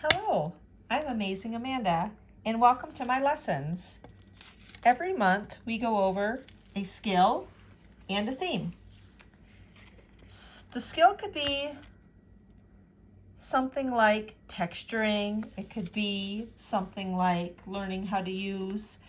Hello, I'm Amazing Amanda, and welcome to my lessons. Every month we go over a skill and a theme. The skill could be something like texturing. It could be something like learning how to use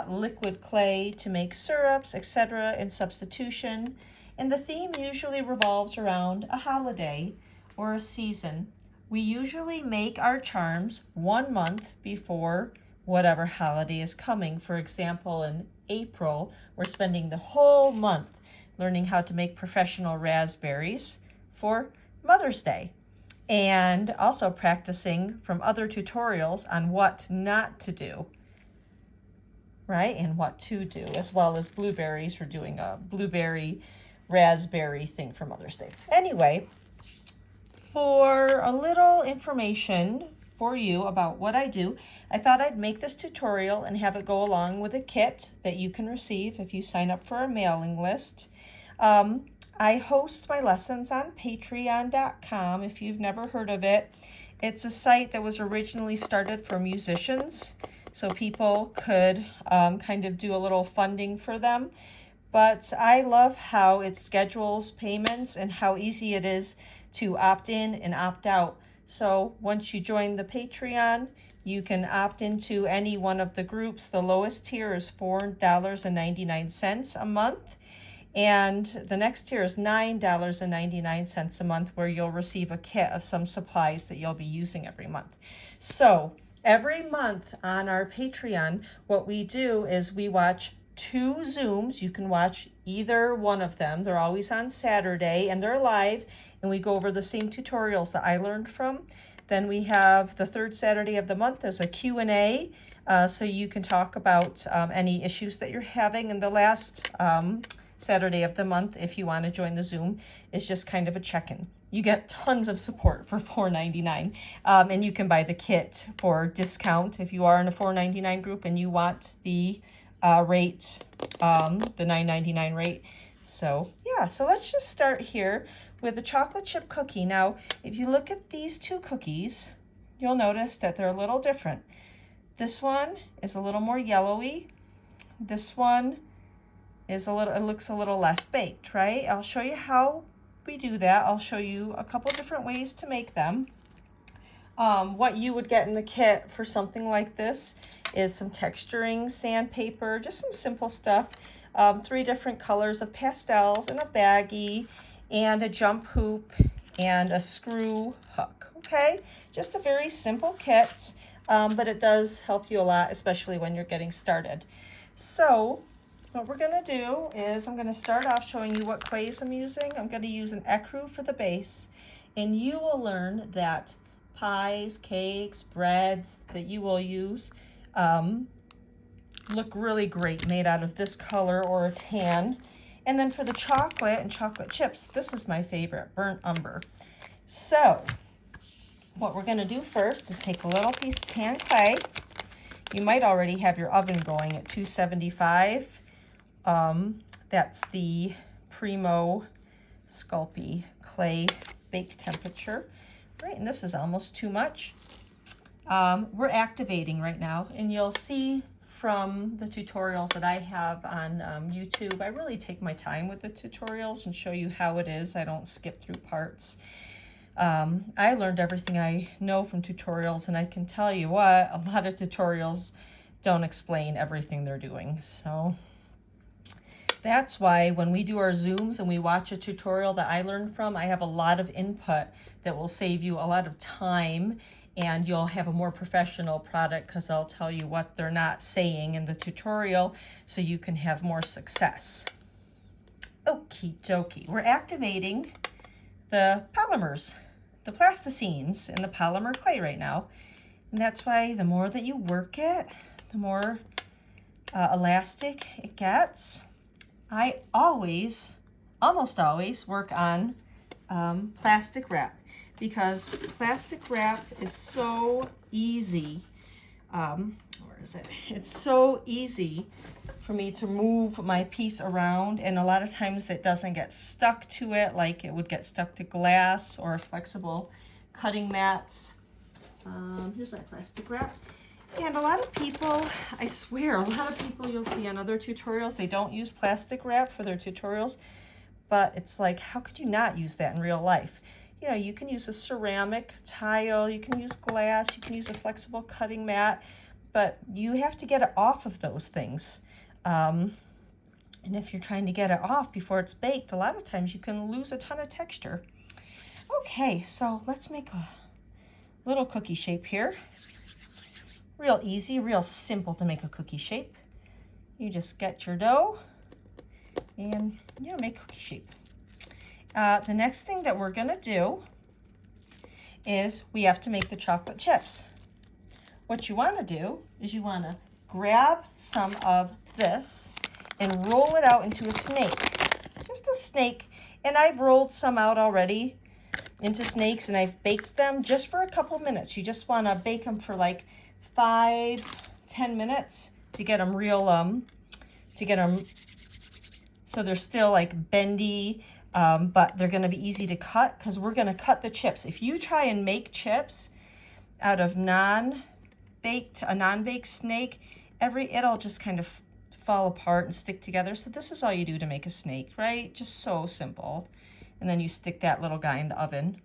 liquid clay to make syrups, etc., in substitution. And the theme usually revolves around a holiday or a season. We usually make our charms 1 month before whatever holiday is coming. For example, in April, we're spending the whole month learning how to make professional raspberries for Mother's Day, and also practicing from other tutorials on what not to do, right? And what to do, as well as blueberries. We're doing a blueberry raspberry thing for Mother's Day. Anyway, for a little information for you about what I do, I thought I'd make this tutorial and have it go along with a kit that you can receive if you sign up for our mailing list. I host my lessons on patreon.com. If you've never heard of it, it's a site that was originally started for musicians, so people could kind of do a little funding for them. But I love how it schedules payments and how easy it is to opt in and opt out. So once you join the Patreon, you can opt into any one of the groups. The lowest tier is $4.99 a month. And the next tier is $9.99 a month, where you'll receive a kit of some supplies that you'll be using every month. So every month on our Patreon, what we do is we watch 2 Zooms. You can watch either one of them. They're always on Saturday and they're live, and we go over the same tutorials that I learned from. Then we have the third Saturday of the month as a Q&A, so you can talk about any issues that you're having. And the last Saturday of the month, if you want to join the Zoom, is just kind of a check-in. You get tons of support for $4.99, and you can buy the kit for discount if you are in a $4.99 group and you want the rate, the $9.99 rate. So yeah, so let's just start here with the chocolate chip cookie. Now, if you look at these 2 cookies, you'll notice that they're a little different. This one is a little more yellowy. This one is it looks a little less baked, right? I'll show you how we do that. I'll show you a couple different ways to make them. What you would get in the kit for something like this is some texturing, sandpaper, just some simple stuff, 3 different colors of pastels and a baggie, and a jump hoop and a screw hook, okay? Just a very simple kit, but it does help you a lot, especially when you're getting started. So what we're gonna do is I'm gonna start off showing you what clays I'm using. I'm gonna use an ecru for the base, and you will learn that pies, cakes, breads that you will use look really great made out of this color or a tan. And then for the chocolate and chocolate chips, this is my favorite, burnt umber. So what we're gonna do first is take a little piece of tan clay. You might already have your oven going at 275. That's the Primo Sculpey clay bake temperature. Right, and this is almost too much. We're activating right now, and you'll see from the tutorials that I have on YouTube, I really take my time with the tutorials and show you how it is. I don't skip through parts. I learned everything I know from tutorials, and I can tell you what, a lot of tutorials don't explain everything they're doing. So that's why when we do our Zooms and we watch a tutorial that I learned from, I have a lot of input that will save you a lot of time, and you'll have a more professional product because I'll tell you what they're not saying in the tutorial so you can have more success. Okie dokie. We're activating the polymers, the plasticines in the polymer clay right now. And that's why the more that you work it, the more elastic it gets. I almost always work on plastic wrap, because plastic wrap is so easy. Where is it? It's so easy for me to move my piece around, and a lot of times it doesn't get stuck to it like it would get stuck to glass or flexible cutting mats. Here's my plastic wrap. And a lot of people, I swear, a lot of people you'll see on other tutorials, they don't use plastic wrap for their tutorials, but it's like, how could you not use that in real life? You know, you can use a ceramic tile, you can use glass, you can use a flexible cutting mat, but you have to get it off of those things. And if you're trying to get it off before it's baked, a lot of times you can lose a ton of texture. Okay, so let's make a little cookie shape here. Real easy, real simple to make a cookie shape. You just get your dough and make cookie shape. The next thing that we're gonna do is we have to make the chocolate chips. What you wanna do is you wanna grab some of this and roll it out into a snake, just a snake. And I've rolled some out already into snakes and I've baked them just for a couple minutes. You just wanna bake them for like 5-10 minutes to get them real, so they're still like bendy, but they're gonna be easy to cut because we're gonna cut the chips. If you try and make chips out of a non-baked snake, it'll just kind of fall apart and stick together. So this is all you do to make a snake, right? Just so simple. And then you stick that little guy in the oven.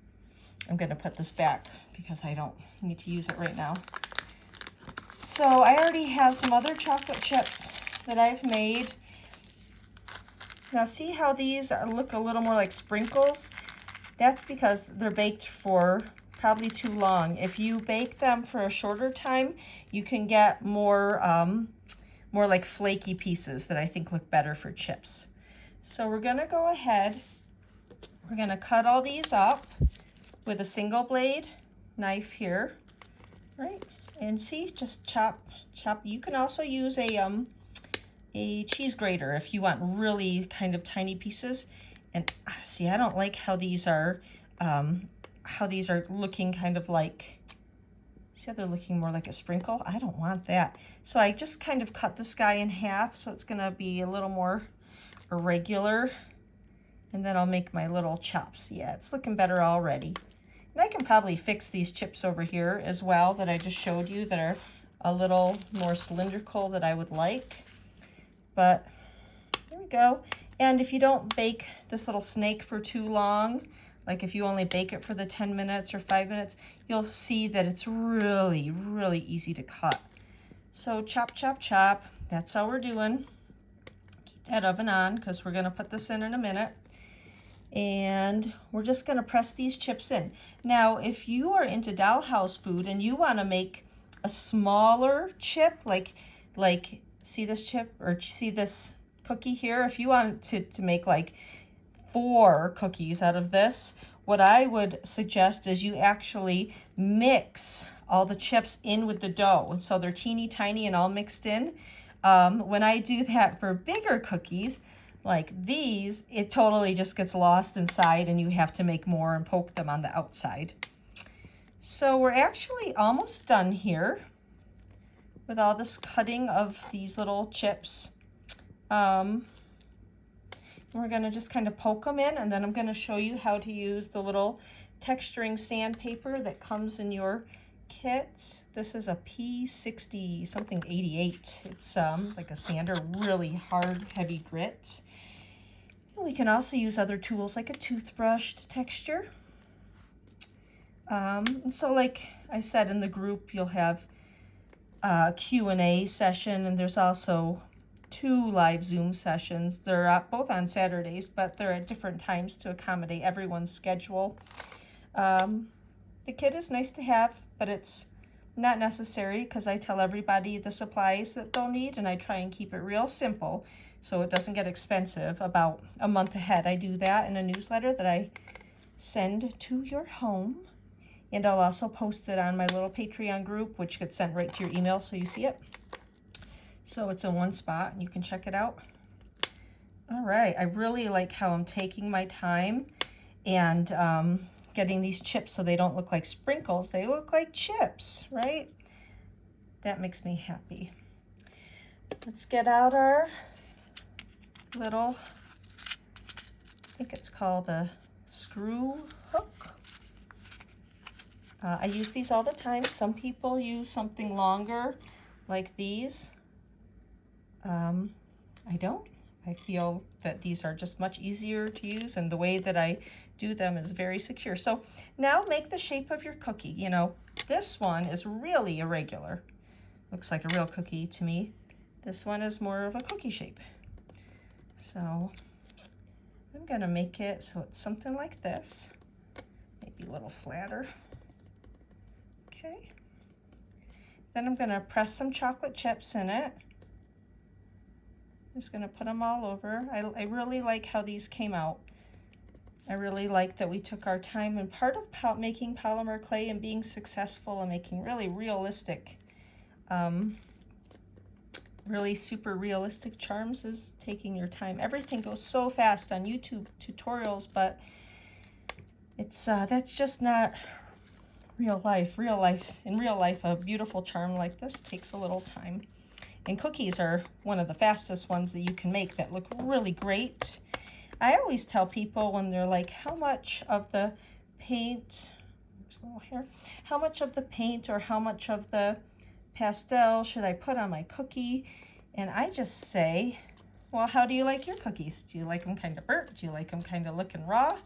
I'm gonna put this back because I don't need to use it right now. So I already have some other chocolate chips that I've made. Now see how these look a little more like sprinkles? That's because they're baked for probably too long. If you bake them for a shorter time, you can get more like flaky pieces that I think look better for chips. So we're gonna go ahead, we're gonna cut all these up with a single blade knife here, right? And see, just chop. You can also use a cheese grater if you want really kind of tiny pieces. And see, I don't like how these are looking kind of like, see how they're looking more like a sprinkle? I don't want that. So I just kind of cut this guy in half so it's gonna be a little more irregular. And then I'll make my little chops. Yeah, it's looking better already. And I can probably fix these chips over here as well that I just showed you that are a little more cylindrical that I would like. But there we go. And if you don't bake this little snake for too long, like if you only bake it for the 10 minutes or 5 minutes, you'll see that it's really, really easy to cut. So chop, chop, chop. That's all we're doing. Keep that oven on because we're gonna put this in a minute. And we're just gonna press these chips in. Now, if you are into dollhouse food and you wanna make a smaller chip, like see this chip or see this cookie here? If you want to make like 4 cookies out of this, what I would suggest is you actually mix all the chips in with the dough. And so they're teeny tiny and all mixed in. When I do that for bigger cookies, like these, it totally just gets lost inside and you have to make more and poke them on the outside. So we're actually almost done here with all this cutting of these little chips. We're gonna just kind of poke them in and then I'm gonna show you how to use the little texturing sandpaper that comes in your kit. This is a P60 something 88. It's like a sander, really hard, heavy grit. And we can also use other tools like a toothbrush to texture. And so like I said in the group, you'll have a Q&A session, and there's also 2 live Zoom sessions. They're both on Saturdays, but they're at different times to accommodate everyone's schedule. The kit is nice to have, but it's not necessary because I tell everybody the supplies that they'll need, and I try and keep it real simple so it doesn't get expensive. About a month ahead, I do that in a newsletter that I send to your home. And I'll also post it on my little Patreon group, which gets sent right to your email so you see it. So it's in one spot and you can check it out. All right, I really like how I'm taking my time and getting these chips so they don't look like sprinkles. They look like chips, right? That makes me happy. Let's get out our little, I think it's called a screw hook. I use these all the time. Some people use something longer like these. I don't. I feel that these are just much easier to use, and the way that I do them is very secure. So now make the shape of your cookie. You know, this one is really irregular. Looks like a real cookie to me. This one is more of a cookie shape. So I'm gonna make it so it's something like this. Maybe a little flatter. Okay. Then I'm gonna press some chocolate chips in it. Just gonna put them all over. I really like how these came out. I really like that we took our time, and part of making polymer clay and being successful and making really realistic, really super realistic charms is taking your time. Everything goes so fast on YouTube tutorials, but it's that's just not real life. In real life, a beautiful charm like this takes a little time. And cookies are one of the fastest ones that you can make that look really great. I always tell people when they're like, how much of the paint, there's a little hair, how much of the paint or how much of the pastel should I put on my cookie? And I just say, well, how do you like your cookies? Do you like them kind of burnt? Do you like them kind of looking raw?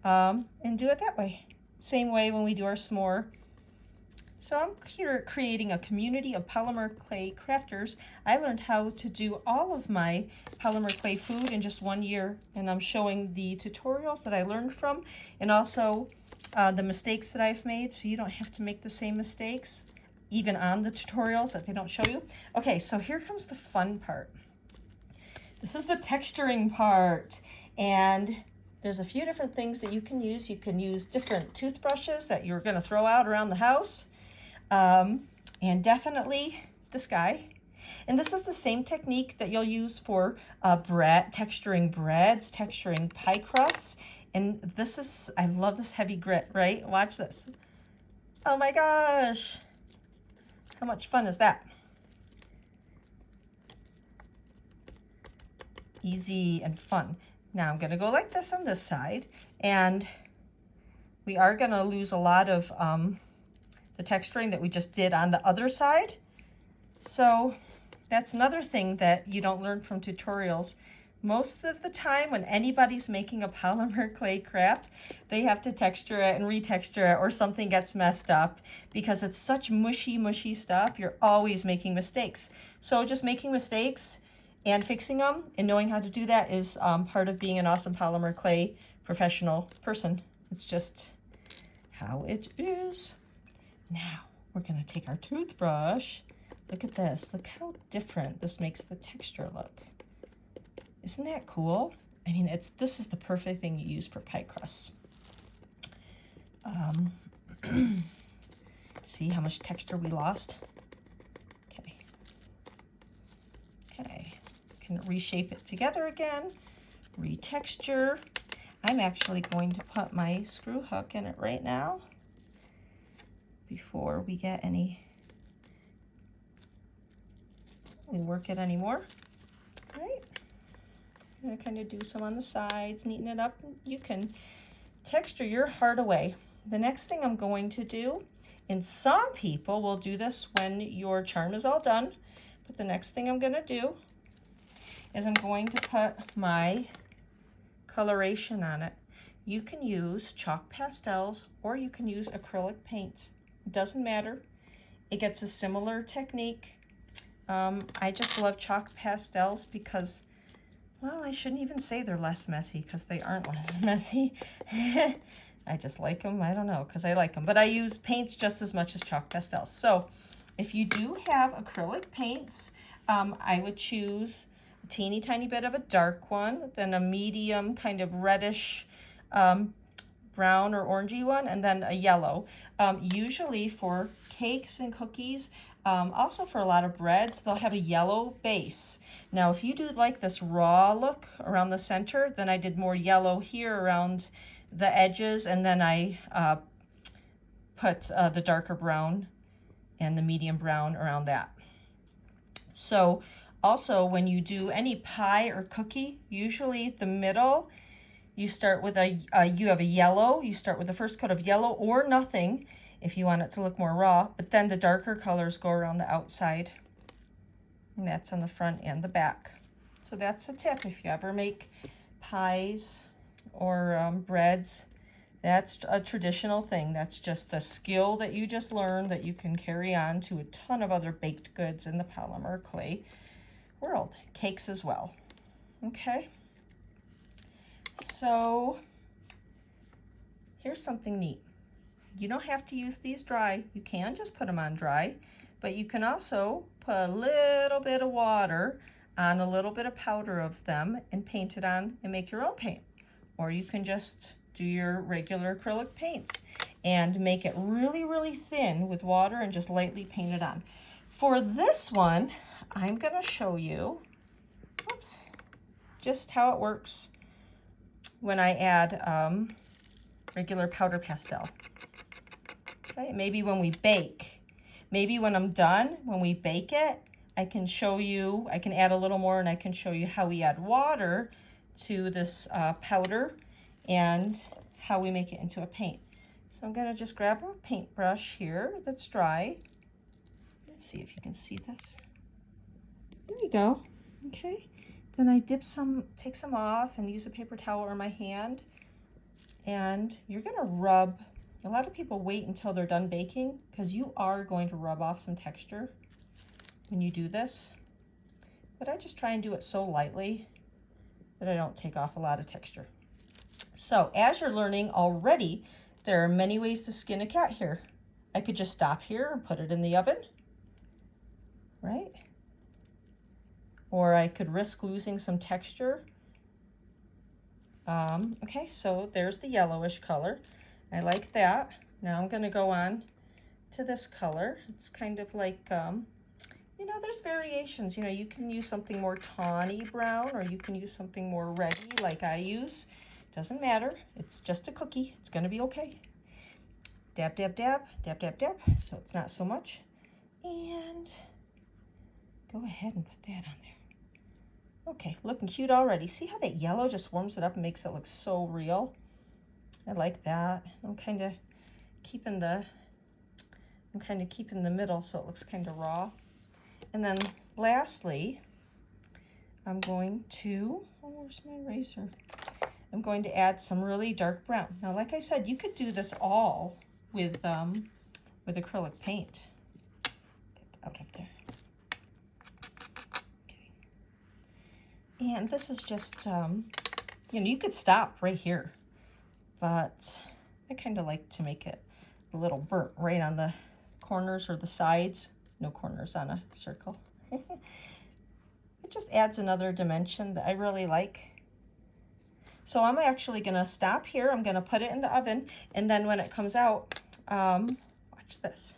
And do it that way. Same way when we do our s'more. So I'm here creating a community of polymer clay crafters. I learned how to do all of my polymer clay food in just 1 year, and I'm showing the tutorials that I learned from, and also the mistakes that I've made, so you don't have to make the same mistakes, even on the tutorials that they don't show you. Okay, so here comes the fun part. This is the texturing part, and there's a few different things that you can use. You can use different toothbrushes that you're gonna throw out around the house. And definitely this guy. And this is the same technique that you'll use for texturing breads, texturing pie crusts. And this is, I love this heavy grit, right? Watch this. Oh my gosh. How much fun is that? Easy and fun. Now I'm gonna go like this on this side, and we are gonna lose a lot of the texturing that we just did on the other side. So that's another thing that you don't learn from tutorials. Most of the time when anybody's making a polymer clay craft, they have to texture it and retexture it, or something gets messed up because it's such mushy stuff. You're always making mistakes. So just making mistakes and fixing them and knowing how to do that is part of being an awesome polymer clay professional person. It's just how it is. Now, we're gonna take our toothbrush. Look at this. Look how different this makes the texture look. Isn't that cool? I mean, this is the perfect thing you use for pie crusts. See how much texture we lost? Okay. Okay. Can reshape it together again. Retexture. I'm actually going to put my screw hook in it right now, before we work it anymore. All right, I'm gonna kind of do some on the sides, neaten it up. You can texture your heart away. The next thing I'm going to do, and some people will do this when your charm is all done, but the next thing I'm gonna do is I'm going to put my coloration on it. You can use chalk pastels or you can use acrylic paints. It doesn't matter. It gets a similar technique. I just love chalk pastels because, well, I shouldn't even say they're less messy because they aren't less messy. I just like them. I don't know, because I like them. But I use paints just as much as chalk pastels. So if you do have acrylic paints, I would choose a teeny tiny bit of a dark one, then a medium kind of reddish brown or orangey one, and then a yellow. Usually for cakes and cookies, also for a lot of breads, they'll have a yellow base. Now, if you do like this raw look around the center, then I did more yellow here around the edges, and then I put the darker brown and the medium brown around that. So also when you do any pie or cookie, usually the middle you start with you have a yellow, you start with the first coat of yellow or nothing if you want it to look more raw, but then the darker colors go around the outside. And that's on the front and the back. So that's a tip if you ever make pies or breads. That's a traditional thing. That's just a skill that you just learned that you can carry on to a ton of other baked goods in the polymer clay world. Cakes as well. Okay. So here's something neat. You don't have to use these dry. You can just put them on dry, but you can also put a little bit of water on a little bit of powder of them and paint it on and make your own paint. Or you can just do your regular acrylic paints and make it really, really thin with water and just lightly paint it on. For this one, I'm gonna show you, oops, just how it works when I add regular powder pastel. Okay, maybe when we bake, maybe when I'm done, when we bake it, I can show you, I can add a little more and I can show you how we add water to this powder and how we make it into a paint. So I'm gonna just grab a paintbrush here that's dry. Let's see if you can see this. There you go, okay. Then I take some off and use a paper towel or my hand. And you're gonna rub, a lot of people wait until they're done baking because you are going to rub off some texture when you do this. But I just try and do it so lightly that I don't take off a lot of texture. So as you're learning already, there are many ways to skin a cat here. I could just stop here and put it in the oven, right? Or I could risk losing some texture. Okay, so there's the yellowish color. I like that. Now I'm gonna go on to this color. It's kind of like, you know, there's variations. You know, you can use something more tawny brown or you can use something more reddy like I use. Doesn't matter, it's just a cookie. It's gonna be okay. Dab, dab, dab, dab, dab, dab, so it's not so much. And go ahead and put that on there. Okay, looking cute already. See how that yellow just warms it up and makes it look so real? I like that. I'm kind of keeping the middle so it looks kind of raw. And then lastly, I'm going to, oh, where's my eraser? I'm going to add some really dark brown. Now, like I said, you could do this all with acrylic paint. Get out of there. And this is just, you know, you could stop right here, but I kind of like to make it a little burnt right on the corners or the sides. No corners on a circle. It just adds another dimension that I really like. So I'm actually gonna stop here. I'm gonna put it in the oven, and then when it comes out, watch this.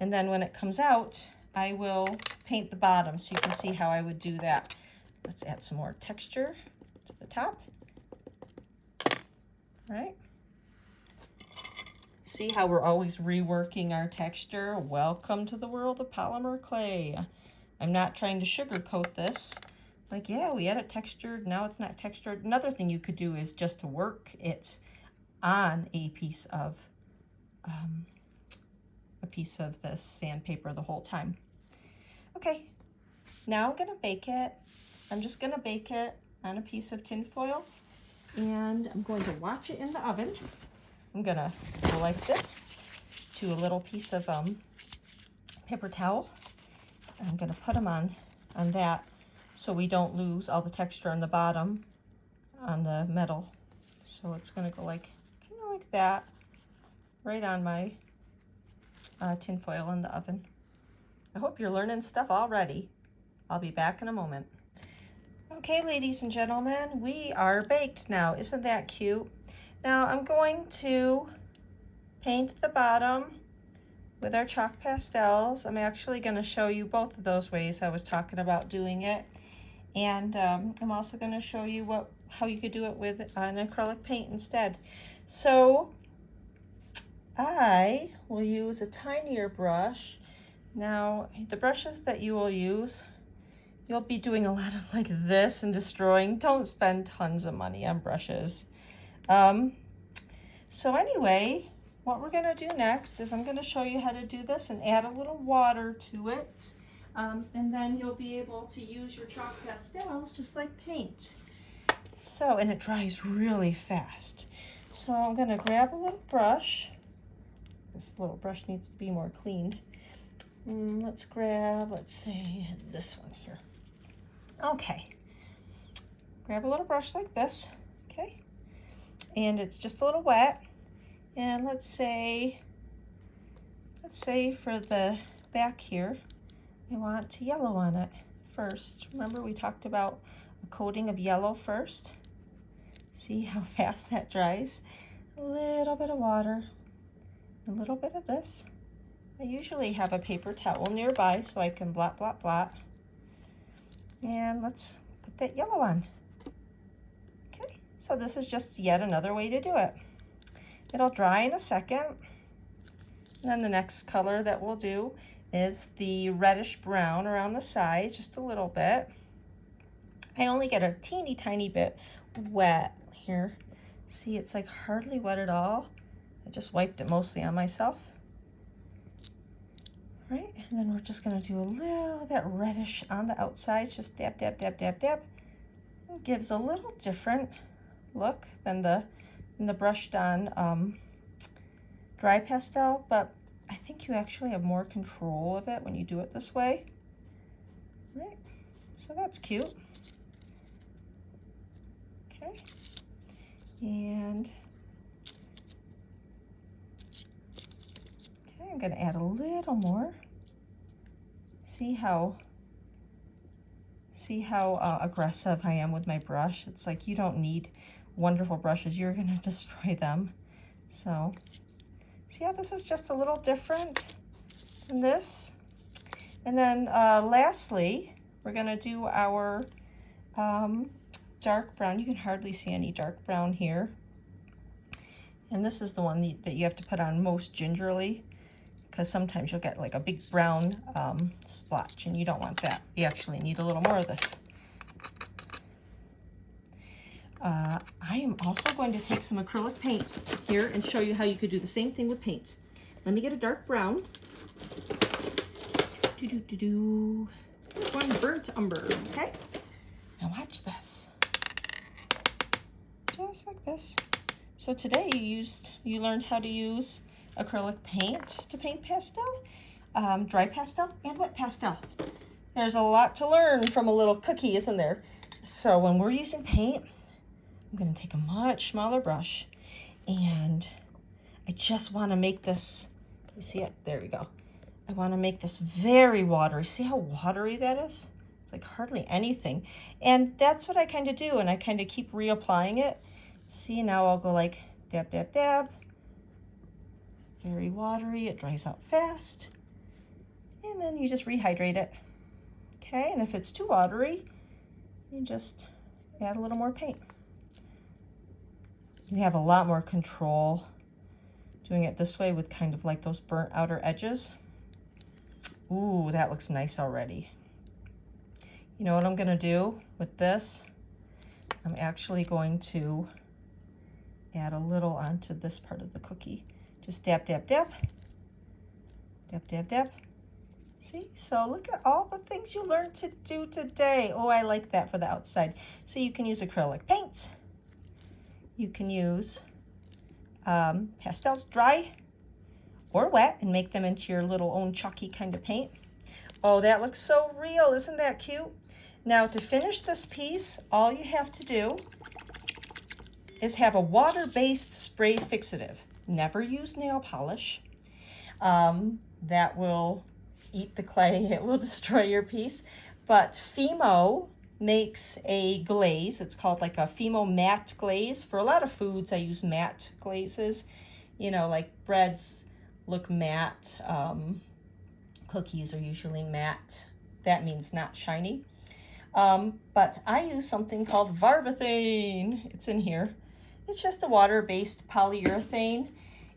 And then when it comes out, I will paint the bottom so you can see how I would do that. Let's add some more texture to the top. All right. See how we're always reworking our texture? Welcome to the world of polymer clay. I'm not trying to sugarcoat this. Like, yeah, we had it textured, now it's not textured. Another thing you could do is just to work it on a piece of this sandpaper the whole time. Okay, now I'm gonna bake it. I'm just gonna bake it on a piece of tin foil, and I'm going to watch it in the oven. I'm gonna go like this to a little piece of paper towel. I'm gonna put them on that so we don't lose all the texture on the bottom on the metal. So it's gonna go like, kind of like that, right on my tin foil in the oven. I hope you're learning stuff already. I'll be back in a moment. Okay, ladies and gentlemen, we are baked now. Isn't that cute? Now I'm going to paint the bottom with our chalk pastels. I'm actually going to show you both of those ways I was talking about doing it. And I'm also going to show you how you could do it with an acrylic paint instead. So I will use a tinier brush. Now, the brushes that you will use, you'll be doing a lot of like this and destroying. Don't spend tons of money on brushes. So anyway, what we're gonna do next is I'm gonna show you how to do this and add a little water to it. And then you'll be able to use your chalk pastels just like paint. So, and it dries really fast. So I'm gonna grab a little brush. This little brush needs to be more cleaned. Let's grab, let's say, this one here. Okay. Grab a little brush like this, okay? And it's just a little wet. And let's say for the back here, I want to yellow on it first. Remember we talked about a coating of yellow first? See how fast that dries? A little bit of water, a little bit of this. I usually have a paper towel nearby so I can blot, blot, blot. And let's put that yellow on. Okay, so this is just yet another way to do it. It'll dry in a second. And then the next color that we'll do is the reddish brown around the sides, just a little bit. I only get a teeny tiny bit wet here. See, it's like hardly wet at all. I just wiped it mostly on myself. Right, and then we're just gonna do a little of that reddish on the outside, just dab, dab, dab, dab, dab. It gives a little different look than the brushed on dry pastel, but I think you actually have more control of it when you do it this way. Right, so that's cute. Okay, and okay, I'm gonna add a little more. See how aggressive I am with my brush. It's like you don't need wonderful brushes, you're gonna destroy them. So see how this is just a little different than this? And then lastly, we're gonna do our dark brown. You can hardly see any dark brown here. And this is the one that you have to put on most gingerly, because sometimes you'll get like a big brown splotch and you don't want that. You actually need a little more of this. I am also going to take some acrylic paint here and show you how you could do the same thing with paint. Let me get a dark brown. One burnt umber, okay? Now watch this. Just like this. So today you learned how to use acrylic paint to paint pastel, dry pastel, and wet pastel. There's a lot to learn from a little cookie, isn't there? So when we're using paint, I'm going to take a much smaller brush, and I just want to make this, you see it? There we go. I want to make this very watery. See how watery that is? It's like hardly anything. And that's what I kind of do, and I kind of keep reapplying it. See, now I'll go like dab, dab, dab. Very watery, it dries out fast. And then you just rehydrate it. Okay, and if it's too watery, you just add a little more paint. You have a lot more control doing it this way with kind of like those burnt outer edges. Ooh, that looks nice already. You know what I'm gonna do with this? I'm actually going to add a little onto this part of the cookie. Just dab, dab, dab. Dab, dab, dab. See, so look at all the things you learned to do today. Oh, I like that for the outside. So you can use acrylic paint. You can use pastels dry or wet and make them into your little own chalky kind of paint. Oh, that looks so real. Isn't that cute? Now to finish this piece, all you have to do is have a water-based spray fixative. Never use nail polish. That will eat the clay. It will destroy your piece. But Fimo makes a glaze. It's called like a Fimo matte glaze. For a lot of foods, I use matte glazes. You know, like breads look matte. Cookies are usually matte. That means not shiny. But I use something called Varvathane. It's in here. It's just a water-based polyurethane.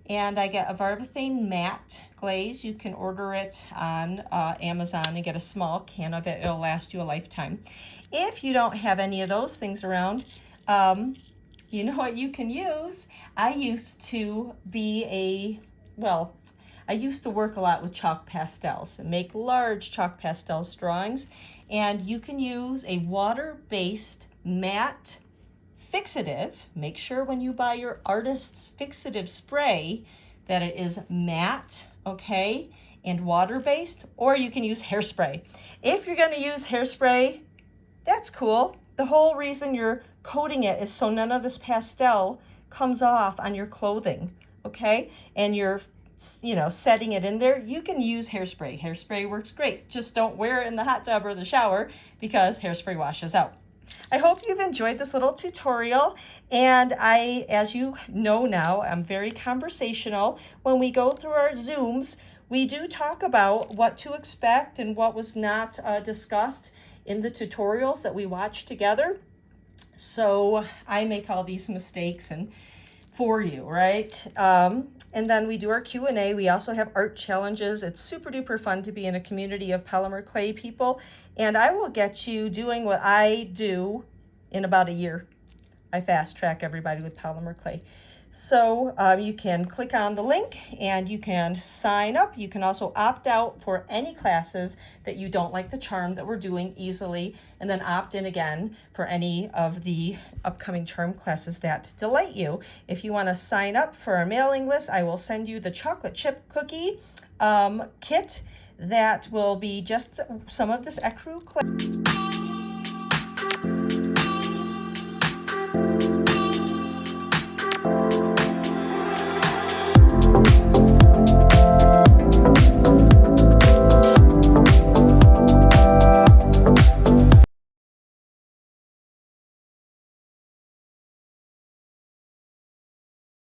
And I get a Varvathane matte glaze. You can order it on Amazon and get a small can of it. It'll last you a lifetime. If you don't have any of those things around, you know what you can use? I used to I used to work a lot with chalk pastels and make large chalk pastel drawings. And you can use a water-based matte fixative. Make sure when you buy your artist's fixative spray that it is matte, okay, and water-based, or you can use hairspray. If you're gonna use hairspray, that's cool. The whole reason you're coating it is so none of this pastel comes off on your clothing, okay? And you're, setting it in there. You can use hairspray. Hairspray works great. Just don't wear it in the hot tub or the shower because hairspray washes out. I hope you've enjoyed this little tutorial, and as you know now, I'm very conversational. When we go through our Zooms, we do talk about what to expect and what was not discussed in the tutorials that we watch together. So I make all these mistakes and for you, right? And then we do our Q&A. We also have art challenges. It's super duper fun to be in a community of polymer clay people. And I will get you doing what I do in about a year. I fast track everybody with polymer clay. So you can click on the link and you can sign up. You can also opt out for any classes that you don't like the charm that we're doing easily, and then opt in again for any of the upcoming charm classes that delight you. If you want to sign up for our mailing list, I will send you the chocolate chip cookie kit that will be just some of this ecru clay.